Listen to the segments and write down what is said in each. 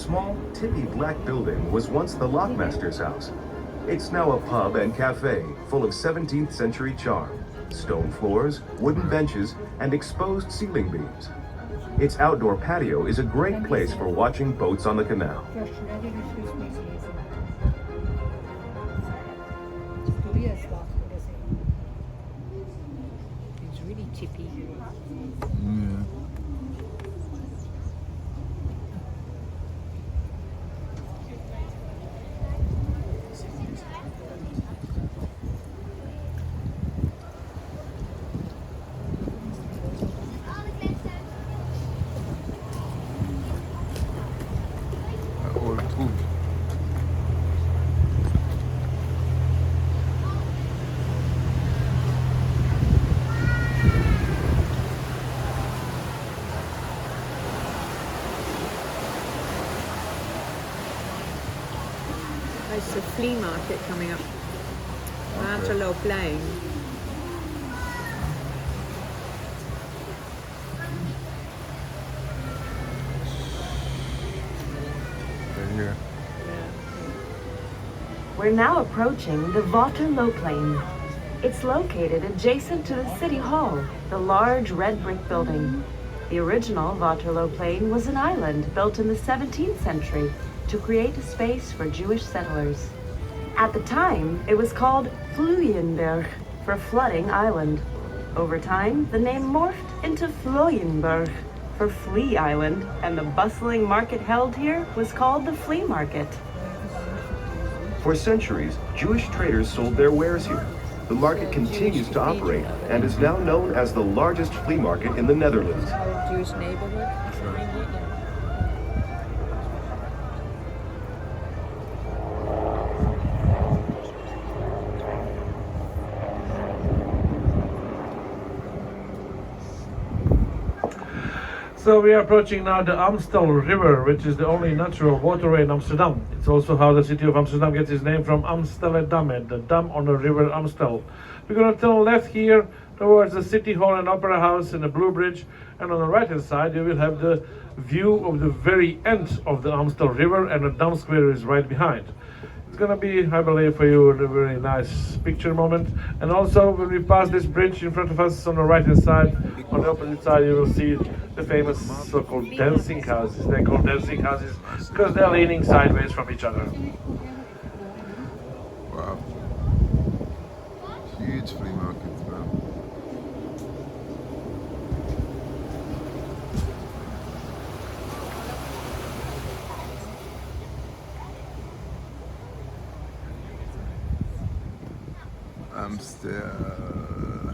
small, tippy black building was once the lockmaster's house. It's now a pub and cafe full of 17th century charm. Stone floors, wooden benches, and exposed ceiling beams. Its outdoor patio is a great place for watching boats on the canal. It's really tippy. There's a flea market coming up. Waterlooplein. Here. We're now approaching the Waterlooplein. It's located adjacent to the City Hall, the large red brick building. The original Waterlooplein was an island built in the 17th century to create a space for Jewish settlers. At the time, it was called Vloeienberg for Flooding Island. Over time, the name morphed into Vlooienberg for Flea Island, and the bustling market held here was called the Flea Market. For centuries, Jewish traders sold their wares here. The market continues to operate and is now known as the largest flea market in the Netherlands. Jewish neighborhood. So we are approaching now the Amstel River, which is the only natural waterway in Amsterdam. It's also how the city of Amsterdam gets its name from Amsterdam, the dam on the river Amstel. We're going to turn left here towards the City Hall and Opera House and the Blue Bridge, and on the right hand side you will have the view of the very end of the Amstel River, and the Dam Square is right behind. It's going to be, I believe, for you a very nice picture moment. And also when we pass this bridge in front of us on the right hand side, on the opposite side you will see the famous so-called dancing houses. They're called dancing houses because they're leaning sideways from each other. Wow. Huge flea market, bro. Amstel.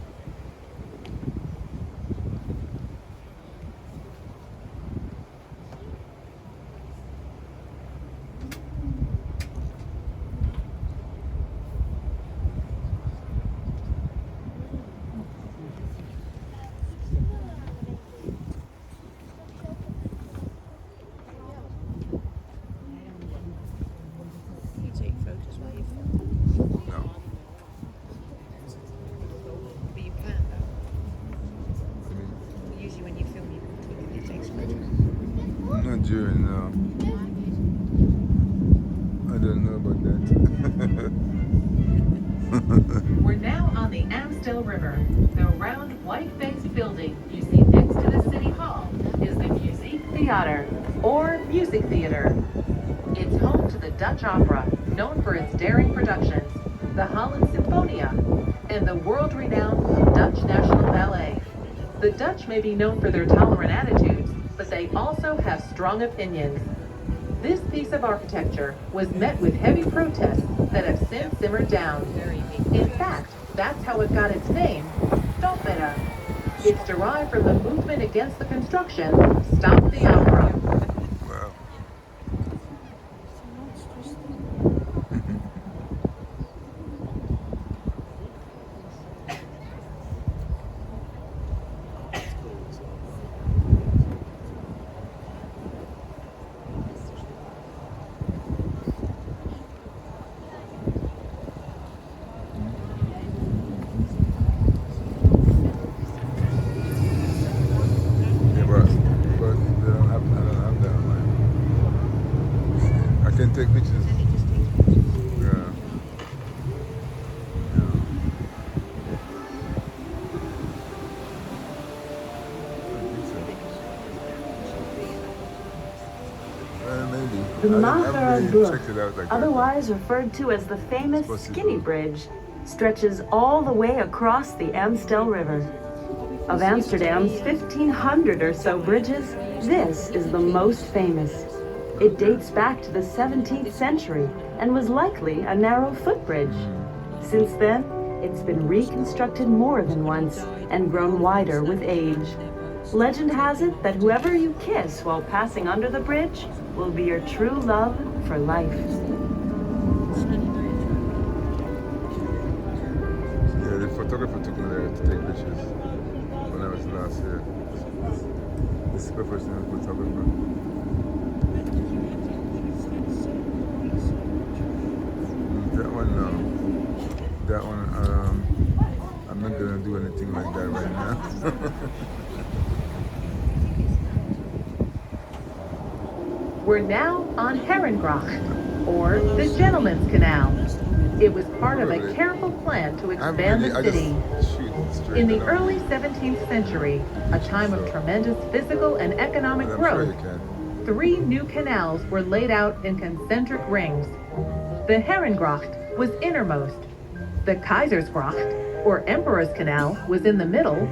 You take photos while you film. No. But you can though. Usually when you film you take photos. Not during, no. I don't know about that. We're now on the Amstel River. The round white-faced building you see next to the City Hall is the Music Theater, or Music Theater. It's home to the Dutch Opera, known for its daring productions, the Holland Symphonia, and the world-renowned Dutch National Ballet. The Dutch may be known for their tolerant attitudes, but they also have strong opinions. This piece of architecture was met with heavy protests that have since simmered down. In fact, that's how it got its name, Stoppera. It's derived from the movement against the construction, Stop the Opera. Wow. Yeah, but they don't have and take pictures. And it just takes pictures. Yeah. Maybe. The I've Mahara really Brook, checked it out like that. otherwise referred to as the famous Possible. Skinny Bridge, stretches all the way across the Amstel River. Of Amsterdam's 1,500 or so bridges, this is the most famous. It dates back to the 17th century and was likely a narrow footbridge. Since then, it's been reconstructed more than once and grown wider with age. Legend has it that whoever you kiss while passing under the bridge will be your true love for life. Yeah, the photographer took me there to take pictures when I was last year. This is professional photographer. That one, that one, I'm not gonna do anything like that right now. We're now on Herengracht, or the Gentleman's Canal. It was part of a careful plan to expand the city. In the early 17th century, a time of tremendous physical and economic growth, 3 new canals were laid out in concentric rings. The Herengracht was innermost. The Keizersgracht, or Emperor's Canal, was in the middle,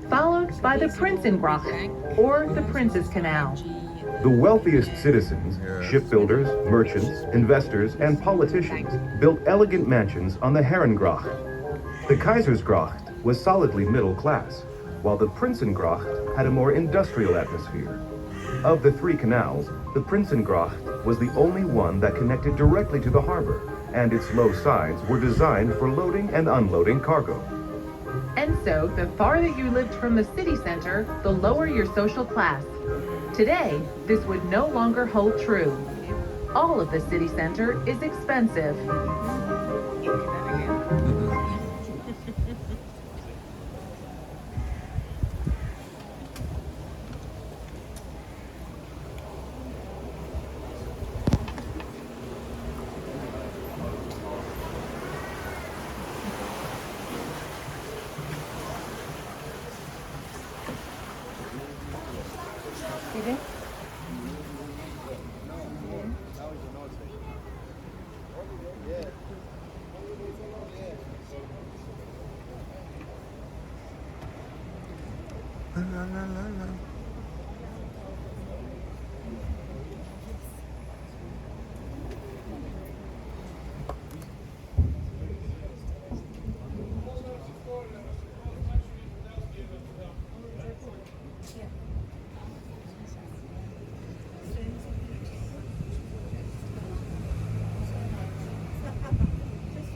followed by the Prinsengracht, or the Prince's Canal. The wealthiest citizens, shipbuilders, merchants, investors, and politicians built elegant mansions on the Herengracht. The Keizersgracht was solidly middle class, while the Prinsengracht had a more industrial atmosphere. Of the 3 canals, the Prinsengracht was the only one that connected directly to the harbor, and its low sides were designed for loading and unloading cargo. And so, the farther you lived from the city center, the lower your social class. Today, this would no longer hold true. All of the city center is expensive.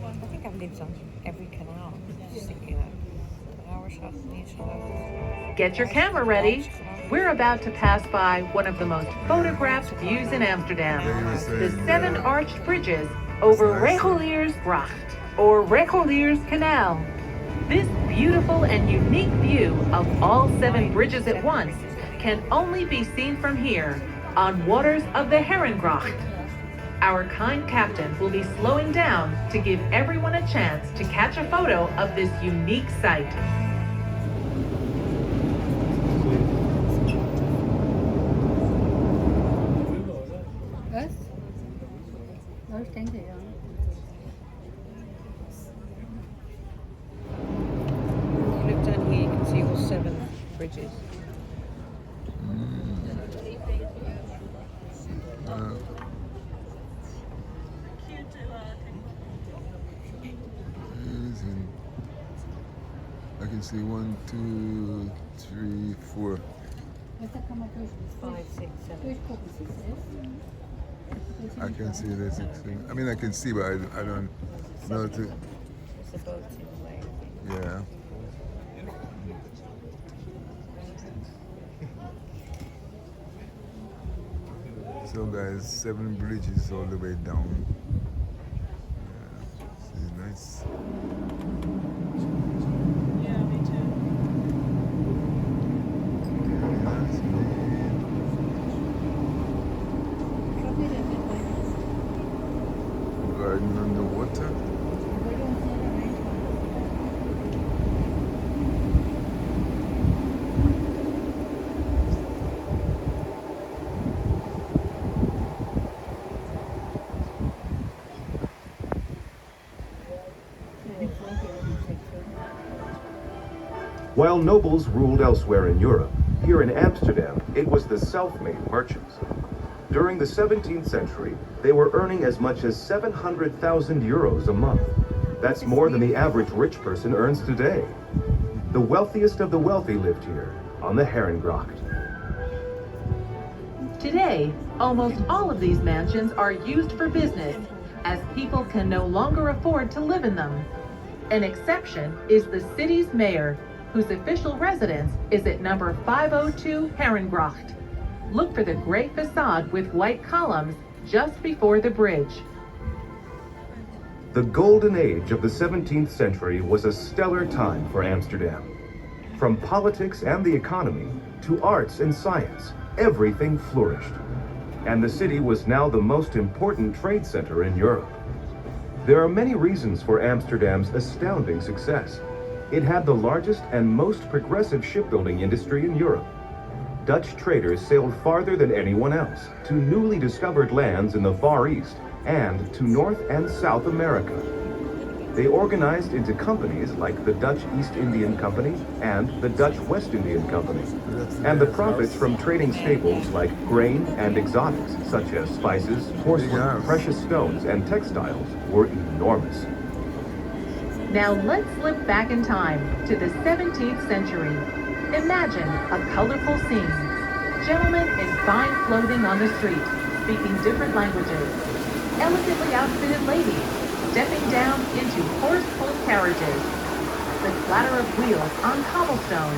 I think I've lived on every canal. Just thinking that our shot needs to Get your camera ready. We're about to pass by one of the most photographed views in Amsterdam. The 7 arched bridges over Reguliersgracht, or Reguliers Canal. This beautiful and unique view of all 7 bridges at once can only be seen from here, on waters of the Herengracht. Our kind captain will be slowing down to give everyone a chance to catch a photo of this unique sight. You look down here, you can see all 7 bridges. I can see 1, 2, 3, 4. 5, 6, 7. I can see the 16. I mean, I can see, but I don't know to. It's the boat in the way, I think. Yeah. So, guys, 7 bridges all the way down. Yeah, see, nice. Riding on the water. While nobles ruled elsewhere in Europe, here in Amsterdam, it was the self-made merchants. During the 17th century, they were earning as much as 700,000 euros a month. That's more than the average rich person earns today. The wealthiest of the wealthy lived here, on the Herengracht. Today, almost all of these mansions are used for business, as people can no longer afford to live in them. An exception is the city's mayor, whose official residence is at number 502 Herengracht. Look for the great facade with white columns just before the bridge. The golden age of the 17th century was a stellar time for Amsterdam. From politics and the economy to arts and science, everything flourished. And the city was now the most important trade center in Europe. There are many reasons for Amsterdam's astounding success. It had the largest and most progressive shipbuilding industry in Europe. Dutch traders sailed farther than anyone else to newly discovered lands in the Far East and to North and South America. They organized into companies like the Dutch East Indian Company and the Dutch West Indian Company. And the profits from trading staples like grain and exotics such as spices, porcelain, precious stones, and textiles were enormous. Now let's slip back in time to the 17th century. Imagine a colorful scene. Gentlemen in fine clothing on the street, speaking different languages. Elegantly outfitted ladies stepping down into horse-pulled carriages. The clatter of wheels on cobblestone.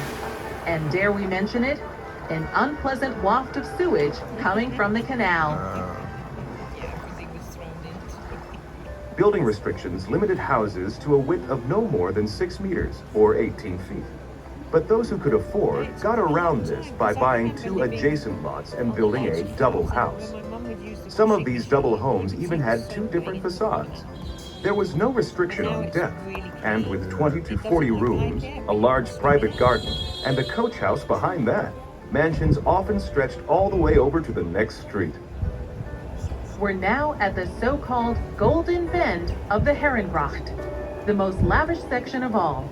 And dare we mention it, an unpleasant waft of sewage coming from the canal. Building restrictions limited houses to a width of no more than 6 meters, or 18 feet. But those who could afford got around this by buying 2 adjacent lots and building a double house. Some of these double homes even had 2 different facades. There was no restriction on depth, and with 20 to 40 rooms, a large private garden, and a coach house behind that, mansions often stretched all the way over to the next street. We're now at the so-called Golden Bend of the Herengracht, the most lavish section of all.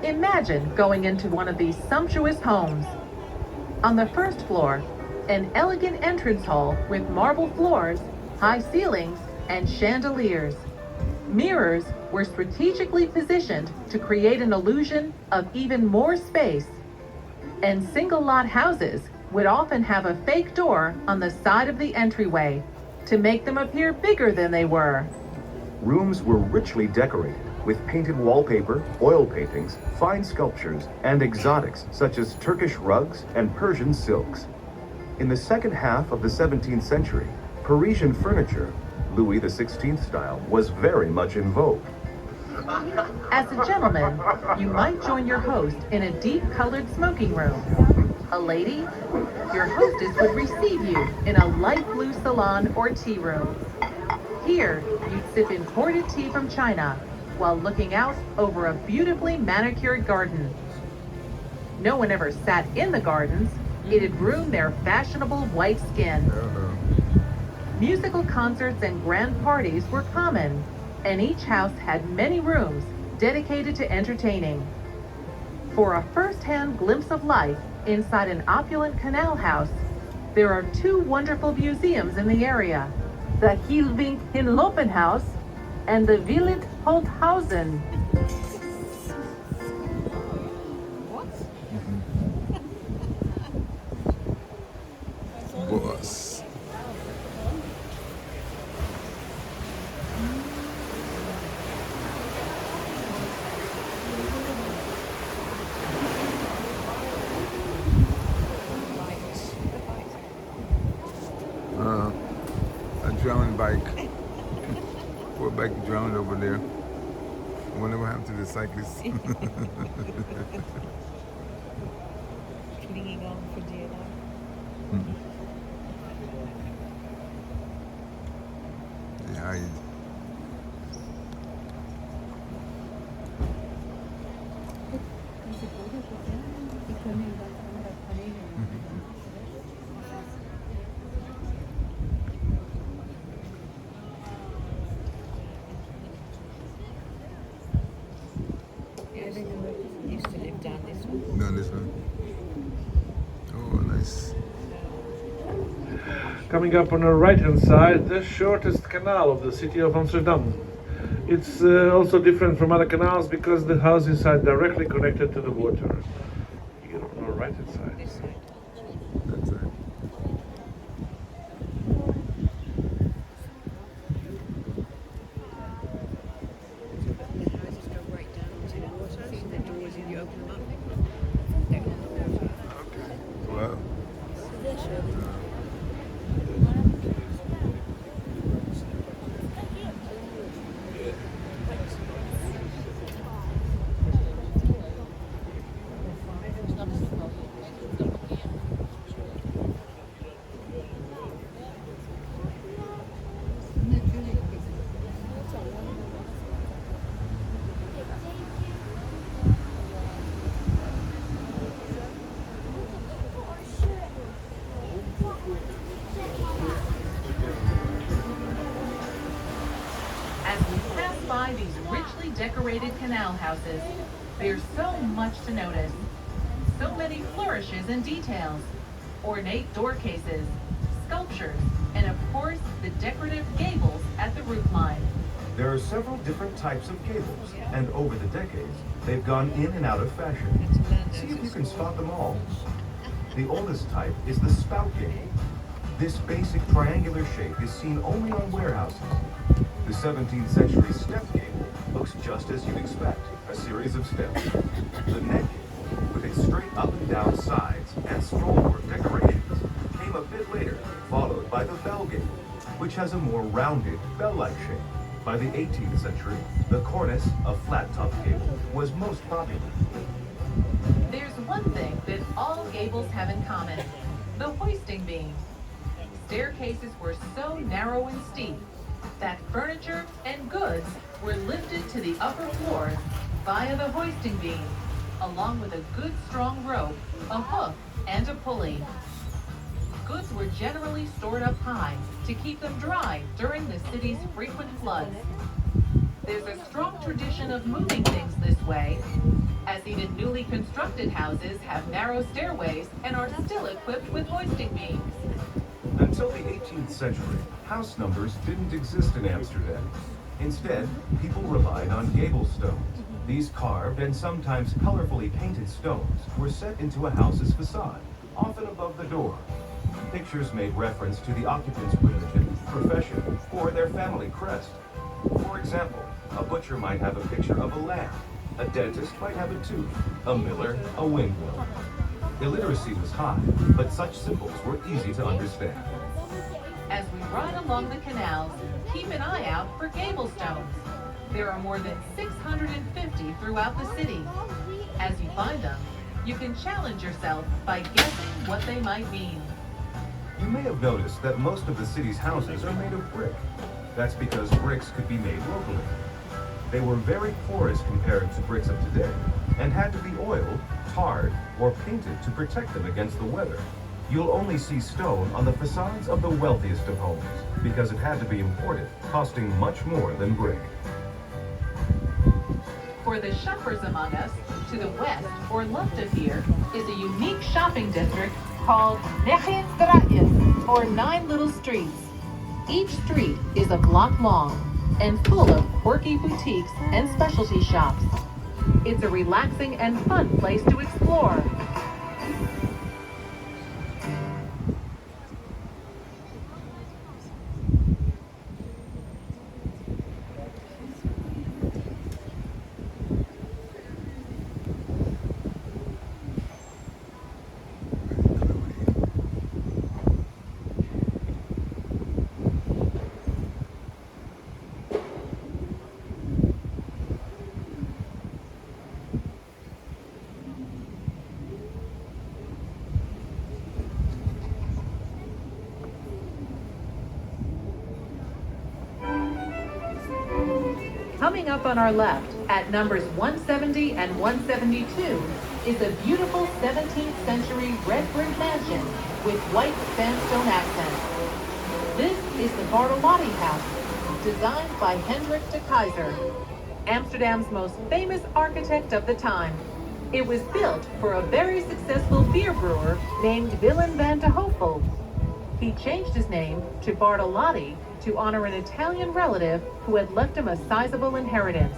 Imagine going into one of these sumptuous homes. On the first floor, an elegant entrance hall with marble floors, high ceilings, and chandeliers. Mirrors were strategically positioned to create an illusion of even more space. And single-lot houses would often have a fake door on the side of the entryway to make them appear bigger than they were. Rooms were richly decorated with painted wallpaper, oil paintings, fine sculptures, and exotics such as Turkish rugs and Persian silks. In the second half of the 17th century, Parisian furniture, Louis XVI style, was very much in vogue. As a gentleman, you might join your host in a deep-colored smoking room. A lady, your hostess would receive you in a light blue salon or tea room. Here, you'd sip imported tea from China while looking out over a beautifully manicured garden. No one ever sat in the gardens. It'd ruin their fashionable white skin. Musical concerts and grand parties were common, and each house had many rooms dedicated to entertaining. For a first-hand glimpse of life inside an opulent canal house, there are 2 wonderful museums in the area, the Hilving Hinlopenhaus and the Willet Holthausen. Boss. A drowning bike. Poor bike drowned over there. I wonder what happened to the cyclist. Clinging on for dear life. They hide. Used to live down this one. Down this one. Oh, nice. Coming up on the right hand side, the shortest canal of the city of Amsterdam. It's also different from other canals because the houses are directly connected to the water. Here on the right hand side. This side. That's it. The houses go right down to the water. See the doors if you open them up. They're on the water. Wow. As we pass by these richly decorated canal houses, there's so much to notice. So many flourishes and details, ornate door cases, sculptures, and of course, the decorative gables at the roofline. There are several different types of gables, and over the decades, they've gone in and out of fashion. See if you can spot them all. The oldest type is the spout gable. This basic triangular shape is seen only on warehouses. The 17th century step gable looks just as you'd expect, a series of steps. The neck gable, with its straight up and down sides and scrollwork decorations, came a bit later, followed by the bell gable, which has a more rounded, bell-like shape. By the 18th century, the cornice, a flat-topped gable, was most popular. There's one thing that all gables have in common: the hoisting beam. Staircases were so narrow and steep that furniture and goods were lifted to the upper floors via the hoisting beam, along with a good strong rope, a hook, and a pulley. Goods were generally stored up high to keep them dry during the city's frequent floods. There's a strong tradition of moving things this way, as even newly constructed houses have narrow stairways and are still equipped with hoisting beams. Until the 18th century, house numbers didn't exist in Amsterdam. Instead, people relied on gable stones. These carved and sometimes colorfully painted stones were set into a house's facade, often above the door. Pictures made reference to the occupant's religion, profession, or their family crest. For example, a butcher might have a picture of a lamb, a dentist might have a tooth, a miller, a windmill. Illiteracy was high, but such symbols were easy to understand. As we ride along the canals, keep an eye out for gable stones. There are more than 650 throughout the city. As you find them, you can challenge yourself by guessing what they might mean. You may have noticed that most of the city's houses are made of brick. That's because bricks could be made locally. They were very porous compared to bricks of today, and had to be oiled, tarred, or painted to protect them against the weather. You'll only see stone on the facades of the wealthiest of homes, because it had to be imported, costing much more than brick. For the shoppers among us, to the west or left of here is a unique shopping district called Negen Straatjes, or 9 Little Streets. Each street is a block long and full of quirky boutiques and specialty shops. It's a relaxing and fun place to explore. Coming up on our left, at numbers 170 and 172, is a beautiful 17th century red brick mansion with white sandstone accents. This is the Bartolotti house, designed by Hendrik de Keyser. Amsterdam's most famous architect of the time. It was built for a very successful beer brewer named Willem van de Heuvel. He changed his name to Bartolotti to honor an Italian relative who had left him a sizable inheritance.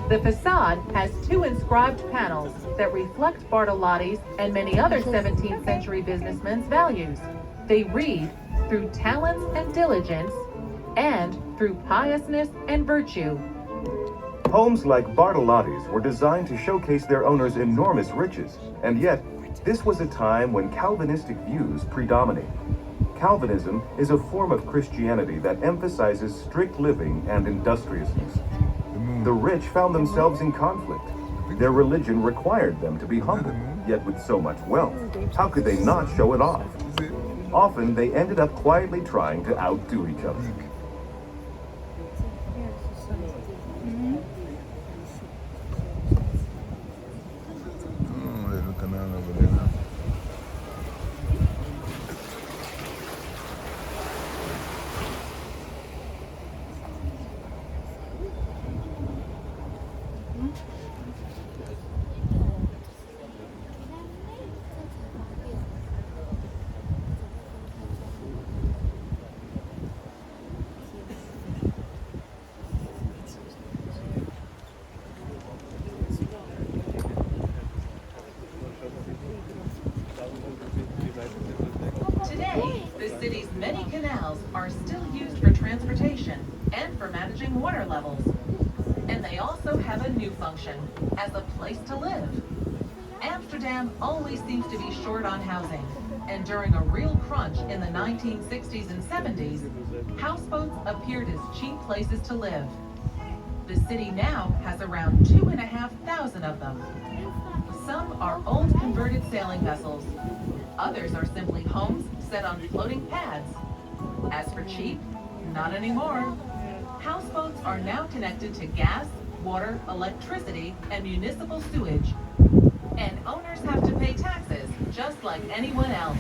The facade has two inscribed panels that reflect Bartolotti's and many other 17th century businessmen's values. They read, "Through talents and diligence, and through piousness and virtue." Homes like Bartolotti's were designed to showcase their owners' enormous riches, and yet, this was a time when Calvinistic views predominated. Calvinism is a form of Christianity that emphasizes strict living and industriousness. The rich found themselves in conflict. Their religion required them to be humble, yet with so much wealth, how could they not show it off? Often, they ended up quietly trying to outdo each other. Oh, there's a canal over there now. Today, the city's many canals are still used for transportation and for managing water levels. And they also have a new function, as a place to live. Amsterdam always seems to be short on housing, and during a real crunch in the 1960s and 70s, houseboats appeared as cheap places to live. The city now has around 2,500 of them. Some are old converted sailing vessels. Others are simply homes set on floating pads. As for cheap, not anymore. Houseboats are now connected to gas, water, electricity, and municipal sewage. And owners have to pay taxes, just like anyone else.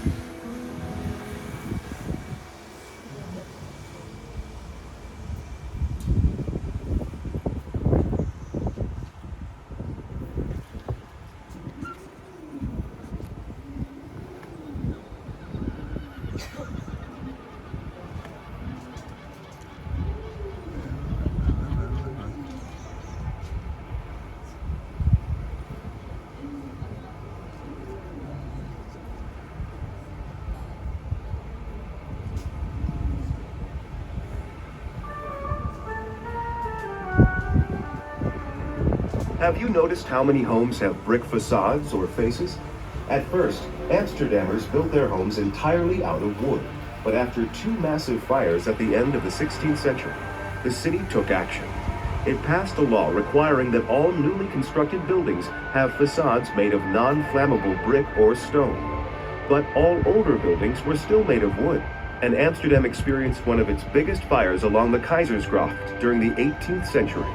Have you noticed how many homes have brick facades or faces? At first, Amsterdammers built their homes entirely out of wood, but after two massive fires at the end of the 16th century, the city took action. It passed a law requiring that all newly constructed buildings have facades made of non-flammable brick or stone. But all older buildings were still made of wood, and Amsterdam experienced one of its biggest fires along the Keizersgracht during the 18th century.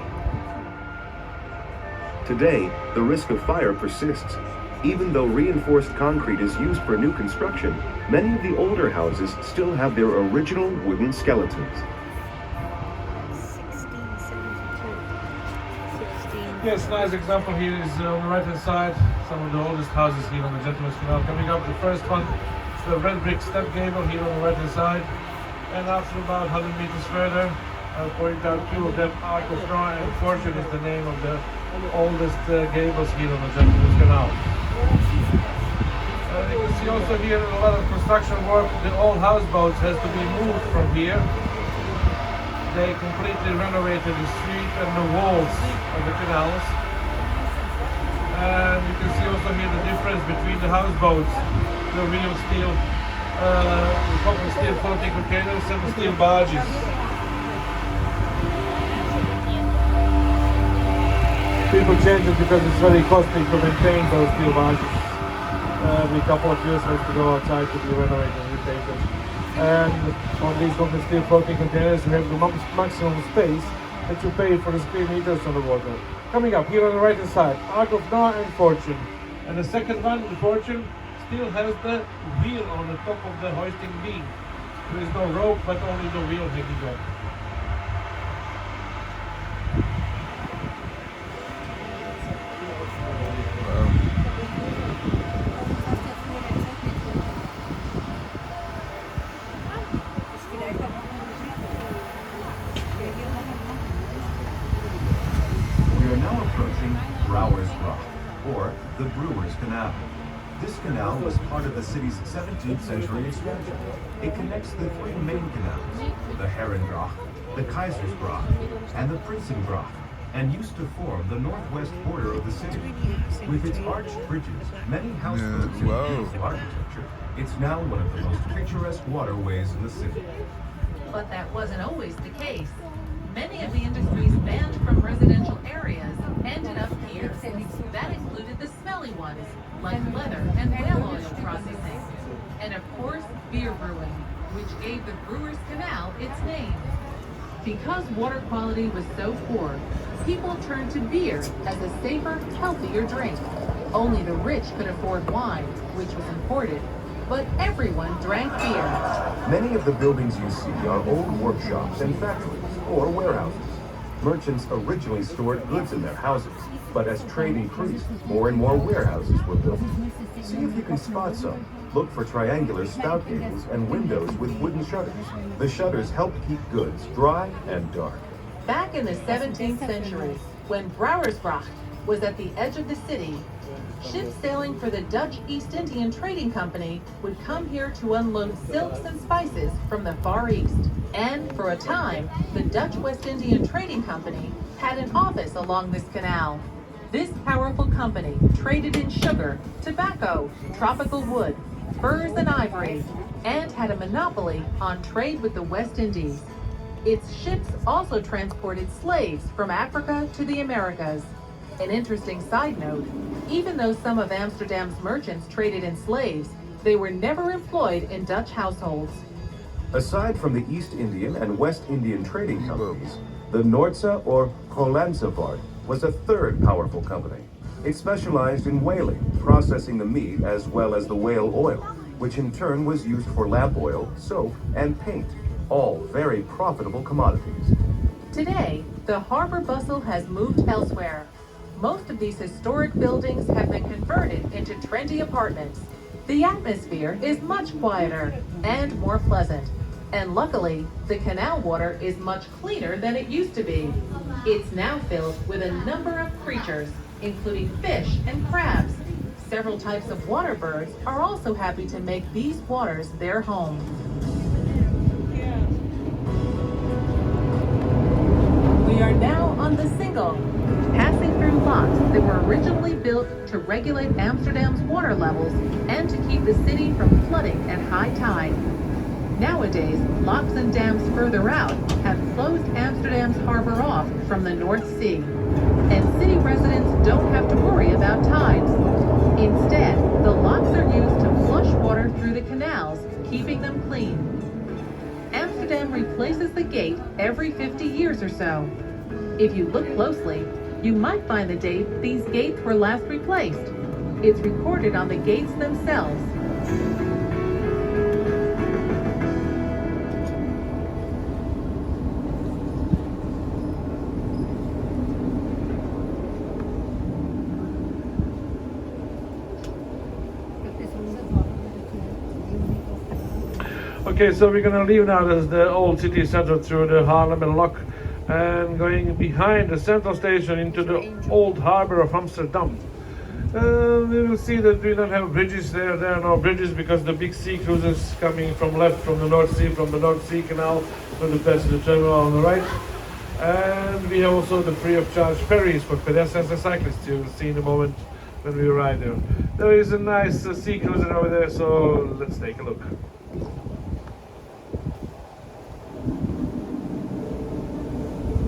Today, the risk of fire persists. Even though reinforced concrete is used for new construction, many of the older houses still have their original wooden skeletons. 1672. Yes, nice example here is on the right hand side, some of the oldest houses here on the Gentleman's Canal. Coming up, the first one is the red brick step gable here on the right hand side. And after about 100 meters further, I'll point out two of them, Arc of Noah and Fortune is the name of the oldest gables here on the Gentleman's Canal. You can see also here a lot of construction work. The old houseboats has to be moved from here. They completely renovated the street and the walls of the canals. And you can see also here the difference between the houseboats, the real steel, the common steel floating containers and the steel barges. People change it because it's very costly to maintain those steel barges. Every couple of years has to go outside to be renovated and repainted. And on these common steel floating containers, you have the maximum space that you pay for the square meters on the water. Coming up here on the right hand side, Ark of Noah and Fortune. And the second one, the Fortune, still has the wheel on the top of the hoisting beam. There is no rope, but only the wheel hanging on. or the Brewers Canal. This canal was part of the city's 17th century expansion. It connects the three main canals, the Herengracht, the Keizersgracht, and the Prinsengracht, and used to form the northwest border of the city. With its arched bridges, many houseboats, and wow. beautiful architecture, it's now one of the most picturesque waterways in the city. But that wasn't always the case. Many of the industries banned from residential areas ended up here. That included the smelly ones, like leather and whale oil processing. And of course, beer brewing, which gave the Brewers Canal its name. Because water quality was so poor, people turned to beer as a safer, healthier drink. Only the rich could afford wine, which was imported, but everyone drank beer. Many of the buildings you see are old workshops and factories or warehouses. Merchants originally stored goods in their houses, but as trade increased, more and more warehouses were built. See if you can spot some. Look for triangular spout gables and windows with wooden shutters. The shutters helped keep goods dry and dark. Back in the 17th century, when Brouwersgracht was at the edge of the city, ships sailing for the Dutch East Indian Trading Company would come here to unload silks and spices from the Far East. And for a time, the Dutch West Indian Trading Company had an office along this canal. This powerful company traded in sugar, tobacco, tropical wood, furs and ivory, and had a monopoly on trade with the West Indies. Its ships also transported slaves from Africa to the Americas. An interesting side note, even though some of Amsterdam's merchants traded in slaves, they were never employed in Dutch households. Aside from the East Indian and West Indian trading companies, the Noordse or Hollandse was a third powerful company. It specialized in whaling, processing the meat as well as the whale oil, which in turn was used for lamp oil, soap, and paint, all very profitable commodities. Today, the harbor bustle has moved elsewhere. Most of these historic buildings have been converted into trendy apartments. The atmosphere is much quieter and more pleasant. And luckily, the canal water is much cleaner than it used to be. It's now filled with a number of creatures, including fish and crabs. Several types of water birds are also happy to make these waters their home. We are now on the Single, passing through locks that were originally built to regulate Amsterdam's water levels and to keep the city from flooding at high tide. Nowadays, locks and dams further out have closed Amsterdam's harbor off from the North Sea. And city residents don't have to worry about tides. Instead, the locks are used to flush water through the canals, keeping them clean. Amsterdam replaces the gate every 50 years or so. If you look closely, you might find the date these gates were last replaced. It's recorded on the gates themselves. Okay, so we're gonna leave now the old city center through the Haarlemmer Lock and going behind the central station into the old harbor of Amsterdam. We will see that we don't have bridges there. There are no bridges because the big sea cruisers coming from left from the North Sea, from the North Sea Canal, from the passenger terminal on the right. And we have also the free of charge ferries for pedestrians and cyclists. You'll see in a moment when we arrive there. There is a nice sea cruiser over there, so let's take a look.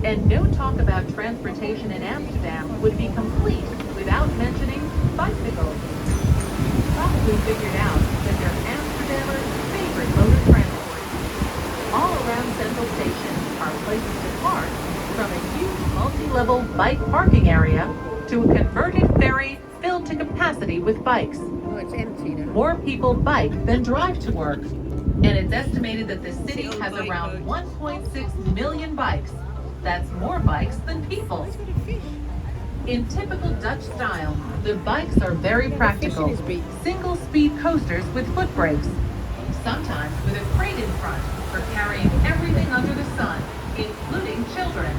And no talk about transportation in Amsterdam would be complete without mentioning bicycles. You probably figured out that they're Amsterdammers' favorite mode of transport. All around Central Station are places to park, from a huge multi-level bike parking area to a converted ferry filled to capacity with bikes. Oh, it's empty now. More people bike than drive to work. And it's estimated that the city has around 1.6 million bikes. That's more bikes than people. In typical Dutch style, the bikes are very practical. Single-speed coasters with foot brakes. Sometimes with a crate in front for carrying everything under the sun, including children.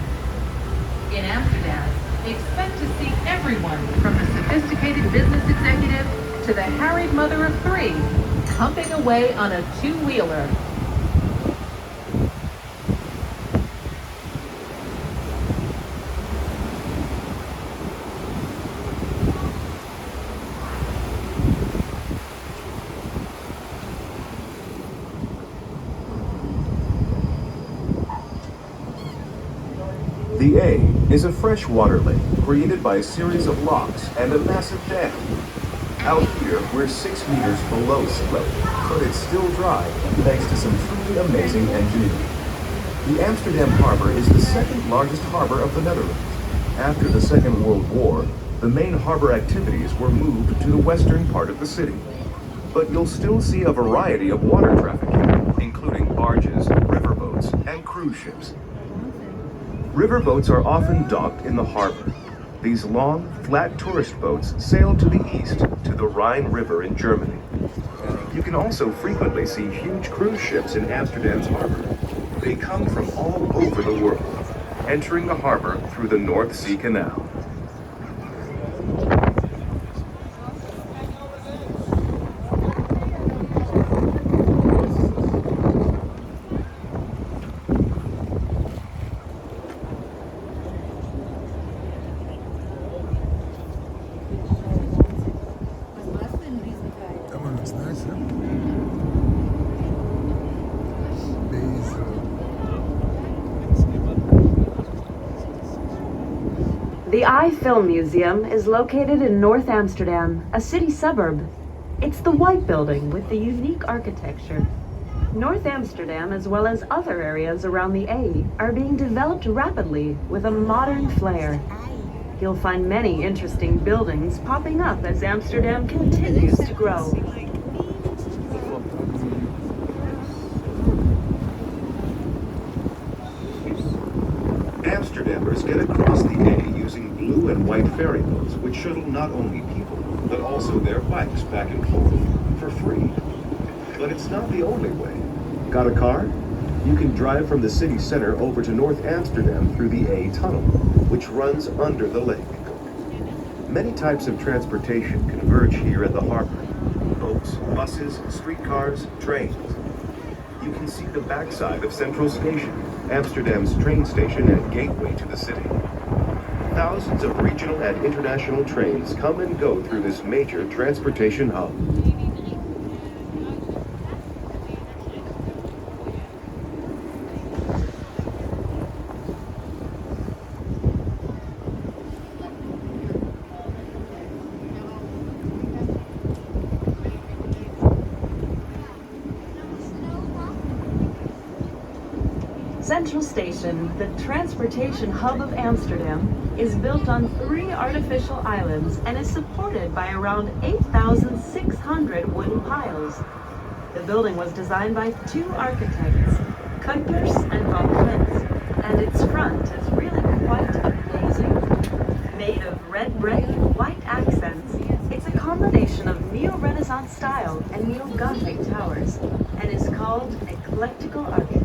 In Amsterdam, expect to see everyone from the sophisticated to the harried mother of three, humping away on a two-wheeler. The A is a freshwater lake created by a series of locks and a massive dam. Out here, we're 6 meters below sea level, but it's still dry thanks to some truly amazing engineering. The Amsterdam harbor is the second largest harbor of the Netherlands. After the Second World War, the main harbor activities were moved to the western part of the city. But you'll still see a variety of water traffic here, including barges, riverboats, and cruise ships. Riverboats are often docked in the harbor. These long, flat tourist boats sail to the east to the Rhine River in Germany. You can also frequently see huge cruise ships in Amsterdam's harbor. They come from all over the world, entering the harbor through the North Sea Canal. That one looks nice, huh? Basil. The Eye Film Museum is located in North Amsterdam, a city suburb. It's the white building with the unique architecture. North Amsterdam, as well as other areas around the A, are being developed rapidly with a modern flair. You'll find many interesting buildings popping up as Amsterdam continues to grow. Amsterdammers get across the A using blue and white ferry boats, which shuttle not only people, but also their bikes back and forth for free. But it's not the only way. Got a car? You can drive from the city center over to North Amsterdam through the A tunnel, which runs under the lake. Many types of transportation converge here at the harbor. Boats, buses, streetcars, trains. You can see the backside of Central Station, Amsterdam's train station and gateway to the city. Thousands of regional and international trains come and go through this major transportation hub. Central Station, the transportation hub of Amsterdam, is built on 3 artificial islands and is supported by around 8,600 wooden piles. The building was designed by 2 architects, Kuipers and Van Klint, and its front is really quite amazing. Made of red brick, white accents, it's a combination of Neo-Renaissance style and Neo-Gothic towers, and is called eclectical architecture.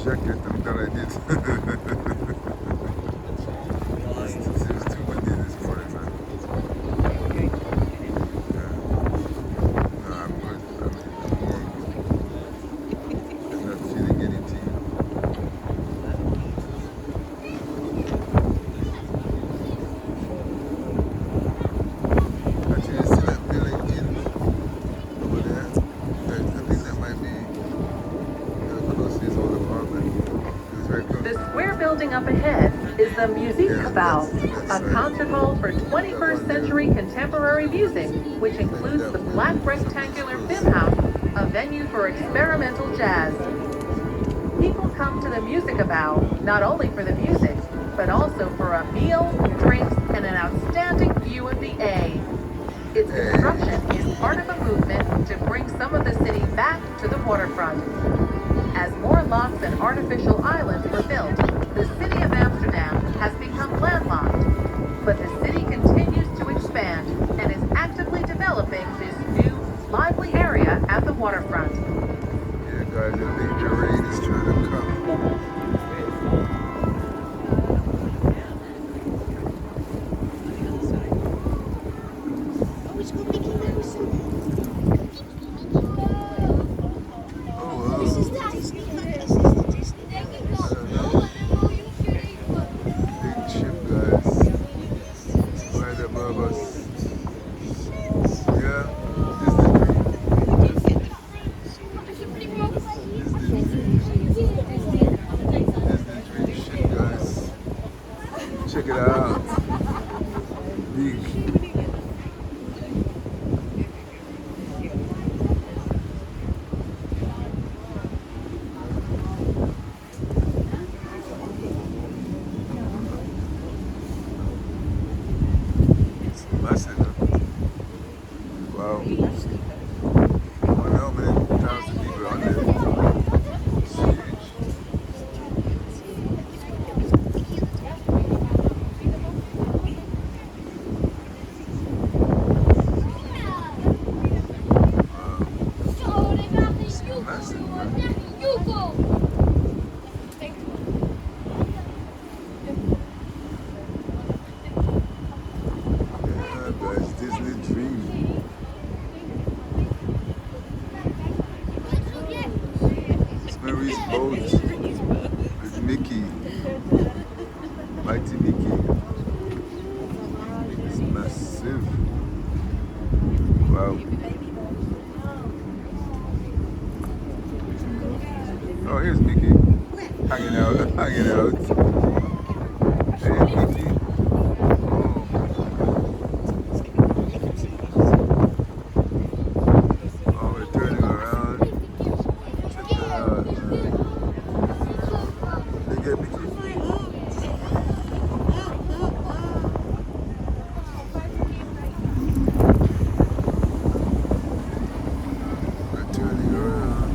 jacket. I'm glad I did. It was too windy this morning, man. Yeah. No, I'm good. I'm warm. I'm not feeling anything. Actually, you see that building in over there? I think that might be close to his old apartment. It's very close. The square building up ahead is the Musique Yeah, Cabal, that's a right. concert hall for 21st century contemporary music, which includes the black rectangular film house, a venue for experimental jazz. People come to the Musique Cabal not only for the music, but also for a meal, drinks, and an outstanding view of the A. Its construction is part of a movement to bring some of the city back to the waterfront. As more locks and artificial islands were built, the city of Amsterdam has become landlocked. But the city continues to expand and is actively developing this new, lively area at the waterfront. Yeah, guys, I think the rain is trying to come. Oh, it's got Mickey Mouse. Oh, This is the Disney. This is the Disney. big ship, guys. Right above us. Yeah, Disney Dream. Disney Dream ship, guys. Check it out. Big. It's massive. Wow. I don't know how many thousand people on there. It's huge. Massive, man. Yeah, guys, Disney Dream. It's Mary's boat with Mickey. Mighty Mickey. It's massive. Wow. Oh, here's Mickey. Hanging out, hanging out. Hey, Mickey. Oh, we're turning around. Check that out, man. They get Mickey. We're turning around.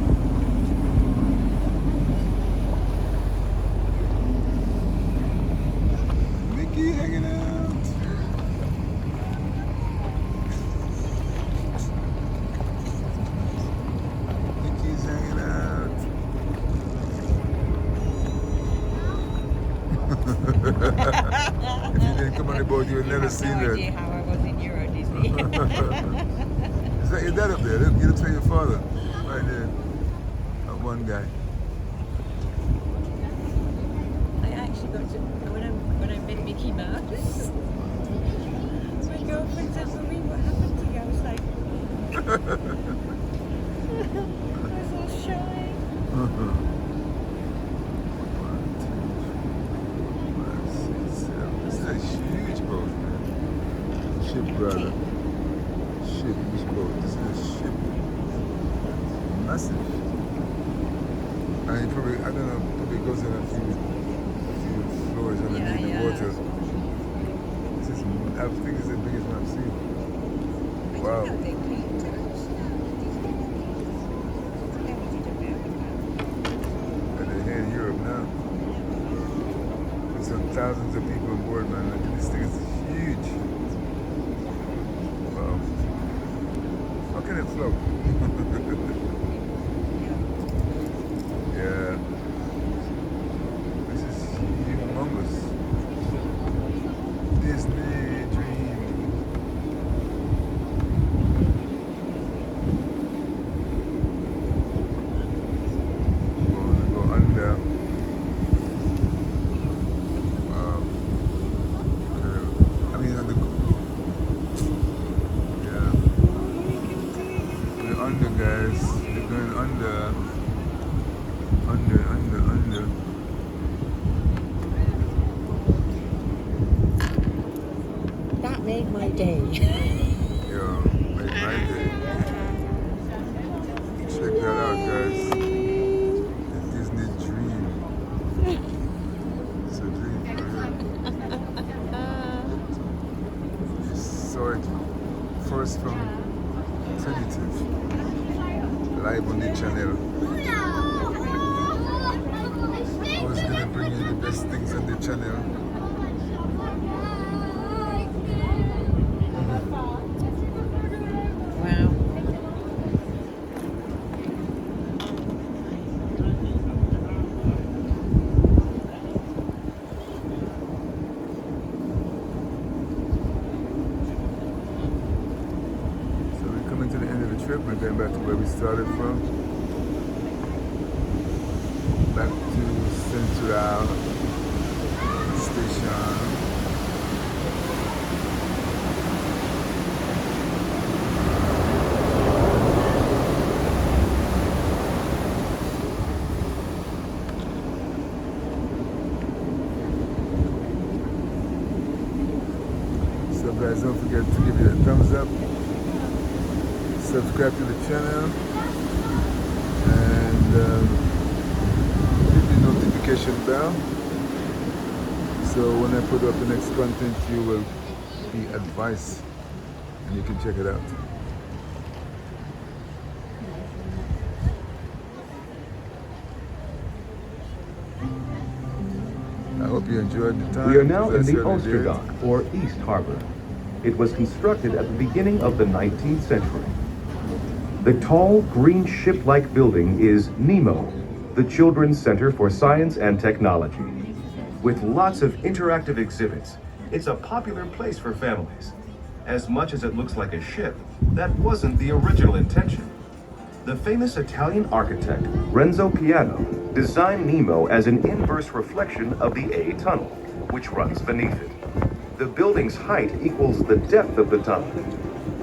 Mickey hanging out. Mickey's hanging out. If you didn't come on the boat, you would never seen No that. idea how I was in Euro Disney. Is that your dad up there? You look like your father. Right there. That one guy. I actually got to when I met Mickey Mouse. My girlfriend said to me, "What happened to you?" I was like, I was all shy. This is a huge boat, man. Ship, brother. Ship, which boat? This is a ship. Massive. And it probably, I don't know, probably goes in a few floors underneath the water. This is, I think it's the biggest one I've seen. Wow. And they're here in Europe now. There's some thousands of people on board, man. Like, this thing is huge. Wow. How can it float? Yeah. under. That made my day. Yeah, make my day. Check that out, guys. The Disney dream. It's a dream for real. You saw it first from Primitive, live on the channel. I was gonna bring you the best things on the channel. Wow. So we're coming to the end of the trip. We're going back to where we started from. Back to Central Station. So guys, don't forget to give it a thumbs up, subscribe to the channel, and hit the notification bell. So when I put up the next content, you will be advised and you can check it out. I hope you enjoyed the time. We are now in because I the certainly did. Oosterdock, or East Harbor. It was constructed at the beginning of the 19th century. The tall, green ship-like building is Nemo, the Children's Center for Science and Technology. With lots of interactive exhibits, it's a popular place for families. As much as it looks like a ship, that wasn't the original intention. The famous Italian architect Renzo Piano designed Nemo as an inverse reflection of the A tunnel, which runs beneath it. The building's height equals the depth of the tunnel.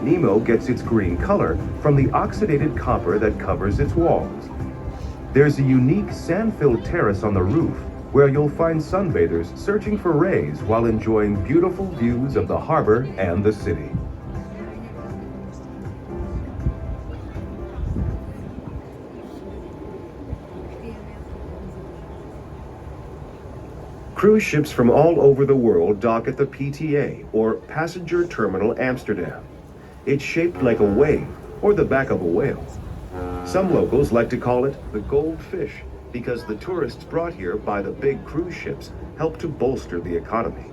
Nemo gets its green color from the oxidated copper that covers its walls. There's a unique sand-filled terrace on the roof where you'll find sunbathers searching for rays while enjoying beautiful views of the harbor and the city. Cruise ships from all over the world dock at the PTA, or Passenger Terminal Amsterdam. It's shaped like a wave, or the back of a whale. Some locals like to call it the goldfish, because the tourists brought here by the big cruise ships help to bolster the economy.